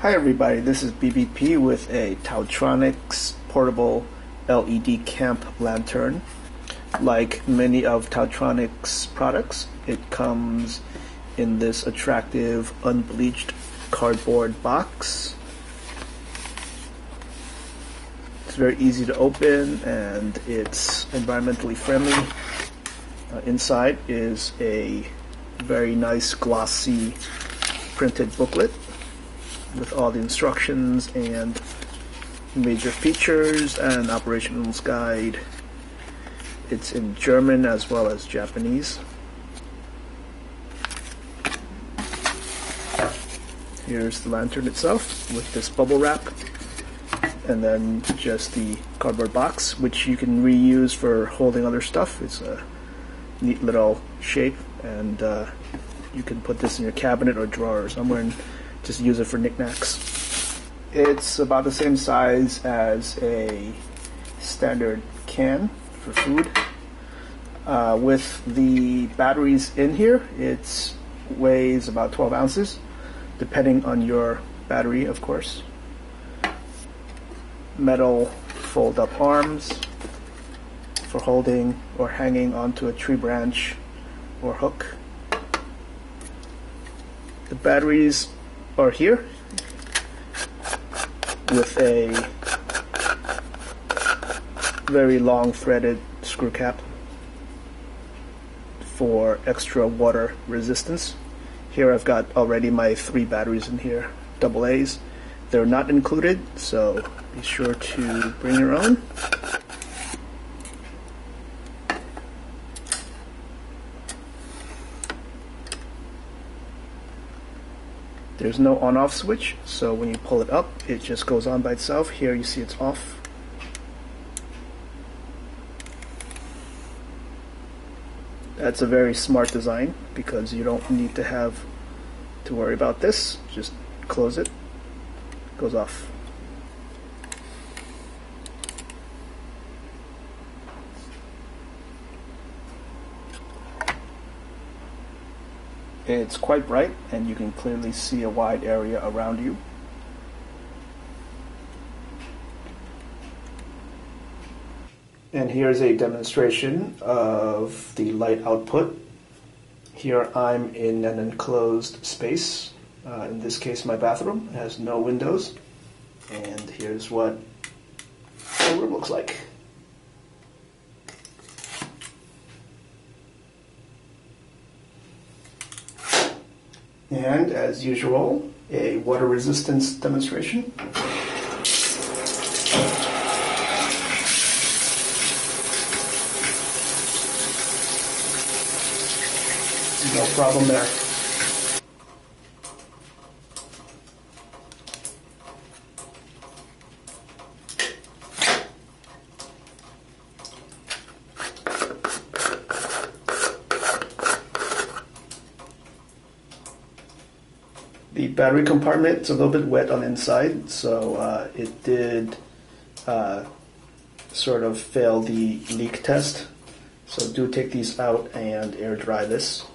Hi everybody, this is BBP with a TaoTronics portable LED camp lantern. Like many of TaoTronics products, it comes in this attractive unbleached cardboard box. It's very easy to open and it's environmentally friendly. Inside is a very nice glossy printed booklet with all the instructions and major features and operations guide. It's in German as well as Japanese. Here's the lantern itself with this bubble wrap, and then just the cardboard box, which you can reuse for holding other stuff. It's a neat little shape, and you can put this in your cabinet or drawer or somewhere and just use it for knickknacks. It's about the same size as a standard can for food. With the batteries in here, it weighs about 12 ounces, depending on your battery, of course. Metal fold-up arms for holding or hanging onto a tree branch or hook. The batteries are here with a very long threaded screw cap for extra water resistance. Here I've got already my 3 batteries in here, AA's. They're not included, so be sure to bring your own. There's no on-off switch, so when you pull it up, it just goes on by itself. Here you see it's off. That's a very smart design because you don't need to have to worry about this. Just close it, it goes off. It's quite bright and you can clearly see a wide area around you. And here's a demonstration of the light output. Here I'm in an enclosed space. In this case my bathroom. It has no windows. And here's what the room looks like. And as usual, a water resistance demonstration. No problem there. The battery compartment is a little bit wet on the inside, so it did sort of fail the leak test. So do take these out and air dry this.